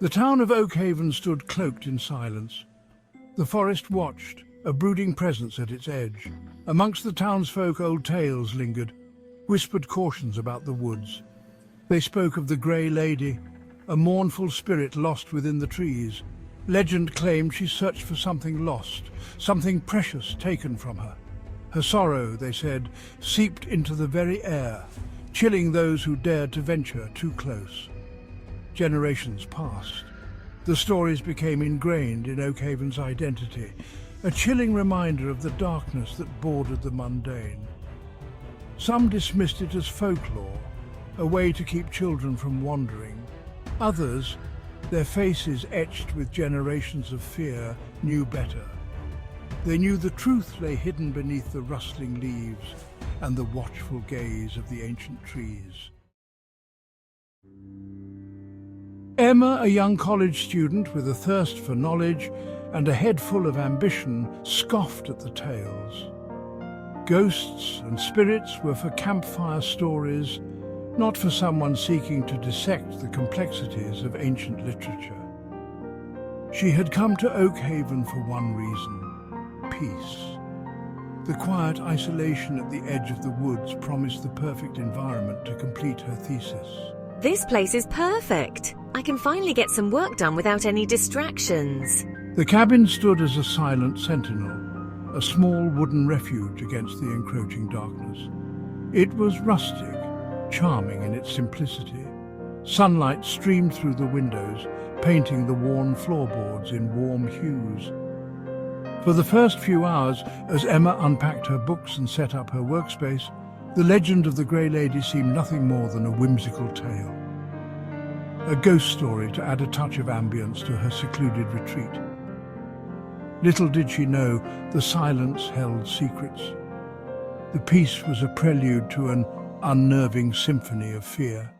The town of Oakhaven stood cloaked in silence. The forest watched, a brooding presence at its edge. Amongst the townsfolk old tales lingered, whispered cautions about the woods. They spoke of the Grey Lady, a mournful spirit lost within the trees. Legend claimed she searched for something lost, something precious taken from her. Her sorrow, they said, seeped into the very air, chilling those who dared to venture too close. Generations passed. The stories became ingrained in Oakhaven's identity, a chilling reminder of the darkness that bordered the mundane. Some dismissed it as folklore, a way to keep children from wandering. Others, their faces etched with generations of fear, knew better. They knew the truth lay hidden beneath the rustling leaves and the watchful gaze of the ancient trees. Emma, a young college student with a thirst for knowledge and a head full of ambition, scoffed at the tales. Ghosts and spirits were for campfire stories, not for someone seeking to dissect the complexities of ancient literature. She had come to Oakhaven for one reason: peace. The quiet isolation at the edge of the woods promised the perfect environment to complete her thesis. This place is perfect. I can finally get some work done without any distractions. The cabin stood as a silent sentinel, a small wooden refuge against the encroaching darkness. It was rustic, charming in its simplicity. Sunlight streamed through the windows, painting the worn floorboards in warm hues. For the first few hours, as Emma unpacked her books and set up her workspace, the legend of the Grey Lady seemed nothing more than a whimsical tale. A ghost story to add a touch of ambience to her secluded retreat. Little did she know the silence held secrets. The peace was a prelude to an unnerving symphony of fear.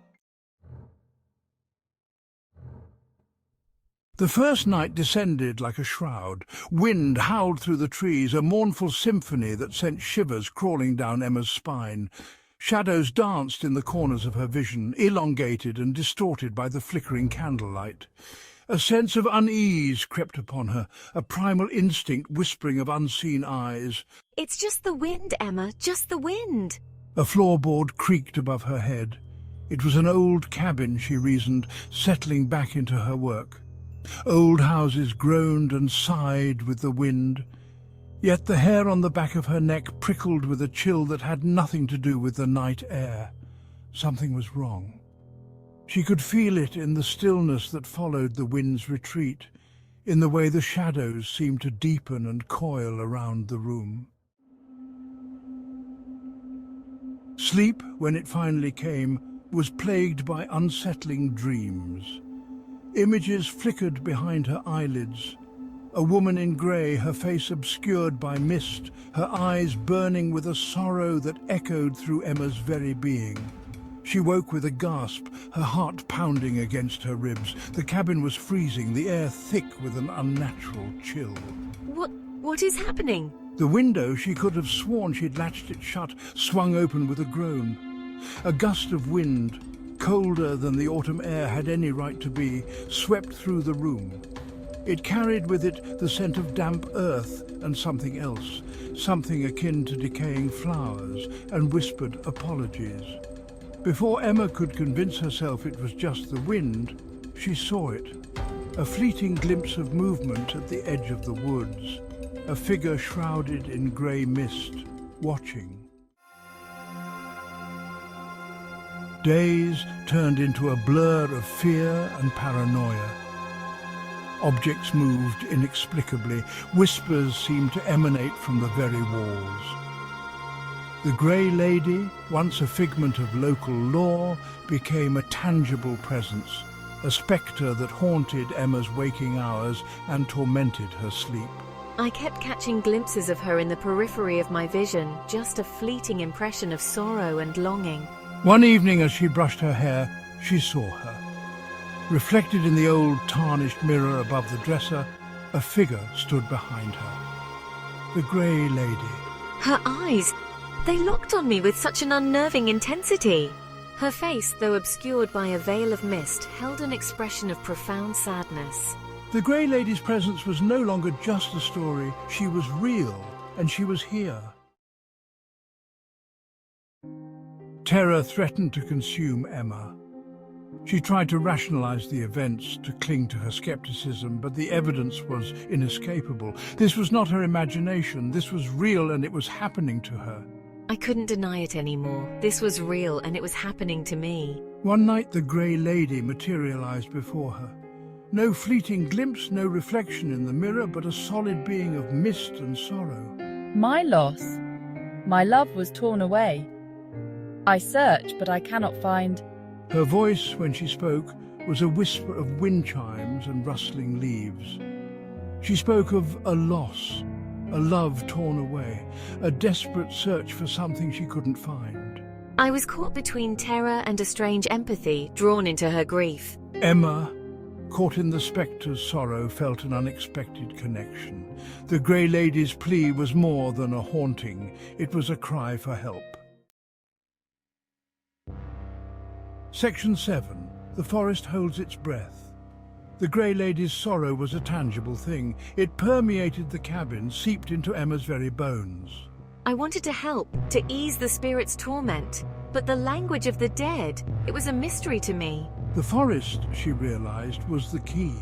The first night descended like a shroud. Wind howled through the trees, a mournful symphony that sent shivers crawling down Emma's spine. Shadows danced in the corners of her vision, elongated and distorted by the flickering candlelight. A sense of unease crept upon her, a primal instinct whispering of unseen eyes. It's just the wind, Emma, just the wind. A floorboard creaked above her head. It was an old cabin, she reasoned, settling back into her work. Old houses groaned and sighed with the wind, yet the hair on the back of her neck prickled with a chill that had nothing to do with the night air. Something was wrong. She could feel it in the stillness that followed the wind's retreat, in the way the shadows seemed to deepen and coil around the room. Sleep, when it finally came, was plagued by unsettling dreams. Images flickered behind her eyelids. A woman in grey, her face obscured by mist, her eyes burning with a sorrow that echoed through Emma's very being. She woke with a gasp, her heart pounding against her ribs. The cabin was freezing, the air thick with an unnatural chill. What is happening? The window, she could have sworn she'd latched it shut, swung open with a groan. A gust of wind, colder than the autumn air had any right to be, swept through the room. It carried with it the scent of damp earth and something else, something akin to decaying flowers, and whispered apologies. Before Emma could convince herself it was just the wind, she saw it. A fleeting glimpse of movement at the edge of the woods, a figure shrouded in grey mist, watching. Days turned into a blur of fear and paranoia. Objects moved inexplicably. Whispers seemed to emanate from the very walls. The Grey Lady, once a figment of local lore, became a tangible presence, a spectre that haunted Emma's waking hours and tormented her sleep. I kept catching glimpses of her in the periphery of my vision, just a fleeting impression of sorrow and longing. One evening as she brushed her hair, she saw her. Reflected in the old tarnished mirror above the dresser, a figure stood behind her. The Grey Lady. Her eyes, they locked on me with such an unnerving intensity. Her face, though obscured by a veil of mist, held an expression of profound sadness. The Grey Lady's presence was no longer just a story. She was real, and she was here. Terror threatened to consume Emma. She tried to rationalize the events, to cling to her skepticism, but the evidence was inescapable. This was not her imagination. This was real, and it was happening to her. I couldn't deny it anymore. This was real, and it was happening to me. One night the Grey Lady materialized before her. No fleeting glimpse, no reflection in the mirror, but a solid being of mist and sorrow. My loss. My love was torn away. I search, but I cannot find. Her voice, when she spoke, was a whisper of wind chimes and rustling leaves. She spoke of a loss, a love torn away, a desperate search for something she couldn't find. I was caught between terror and a strange empathy, drawn into her grief. Emma, caught in the spectre's sorrow, felt an unexpected connection. The Grey Lady's plea was more than a haunting. It was a cry for help. Section 7. The forest holds its breath. The Grey Lady's sorrow was a tangible thing. It permeated the cabin, seeped into Emma's very bones. I wanted to help, to ease the spirit's torment, but the language of the dead, it was a mystery to me. The forest, she realized, was the key.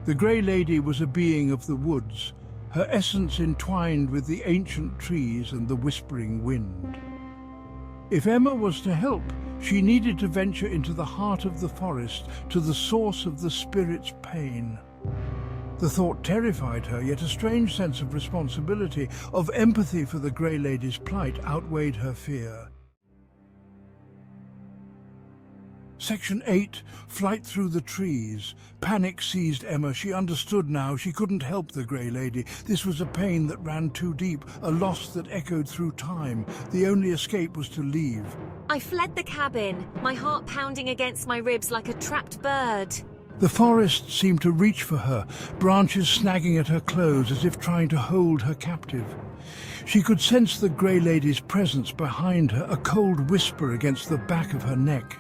The Grey Lady was a being of the woods, her essence entwined with the ancient trees and the whispering wind. If Emma was to help, she needed to venture into the heart of the forest, to the source of the spirit's pain. The thought terrified her, yet a strange sense of responsibility, of empathy for the Grey Lady's plight outweighed her fear. Section 8. Flight through the trees. Panic seized Emma. She understood now. She couldn't help the Grey Lady. This was a pain that ran too deep, a loss that echoed through time. The only escape was to leave. I fled the cabin, my heart pounding against my ribs like a trapped bird. The forest seemed to reach for her, branches snagging at her clothes as if trying to hold her captive. She could sense the Grey Lady's presence behind her, a cold whisper against the back of her neck.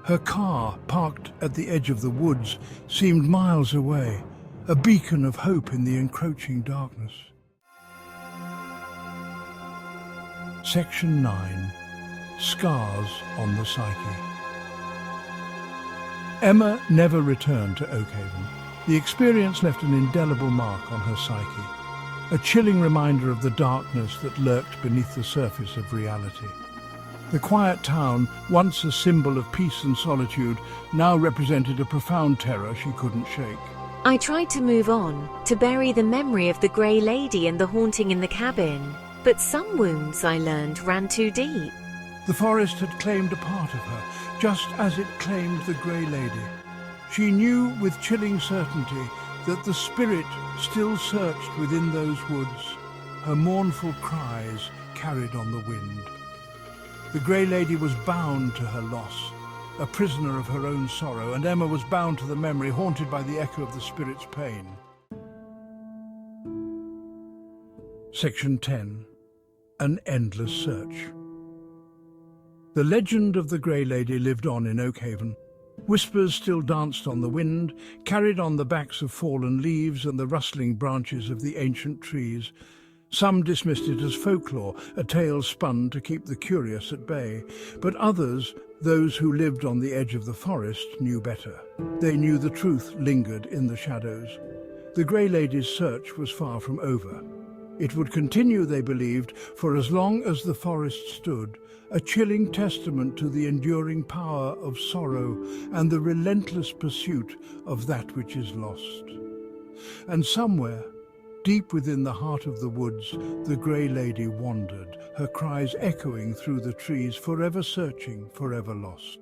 Her car, parked at the edge of the woods, seemed miles away, a beacon of hope in the encroaching darkness. Section 9. Scars on the Psyche. Emma never returned to Oakhaven. The experience left an indelible mark on her psyche, a chilling reminder of the darkness that lurked beneath the surface of reality. The quiet town, once a symbol of peace and solitude, now represented a profound terror she couldn't shake. I tried to move on, to bury the memory of the Grey Lady and the haunting in the cabin. But some wounds, I learned, ran too deep. The forest had claimed a part of her, just as it claimed the Grey Lady. She knew with chilling certainty that the spirit still searched within those woods, her mournful cries carried on the wind. The Grey Lady was bound to her loss, a prisoner of her own sorrow, and Emma was bound to the memory, haunted by the echo of the spirit's pain. Section 10. An Endless Search. The legend of the Grey Lady lived on in Oakhaven. Whispers still danced on the wind, carried on the backs of fallen leaves and the rustling branches of the ancient trees. Some dismissed it as folklore, a tale spun to keep the curious at bay. But others, those who lived on the edge of the forest, knew better. They knew the truth lingered in the shadows. The Grey Lady's search was far from over. It would continue, they believed, for as long as the forest stood, a chilling testament to the enduring power of sorrow and the relentless pursuit of that which is lost. And somewhere, deep within the heart of the woods, the Grey Lady wandered, her cries echoing through the trees, forever searching, forever lost.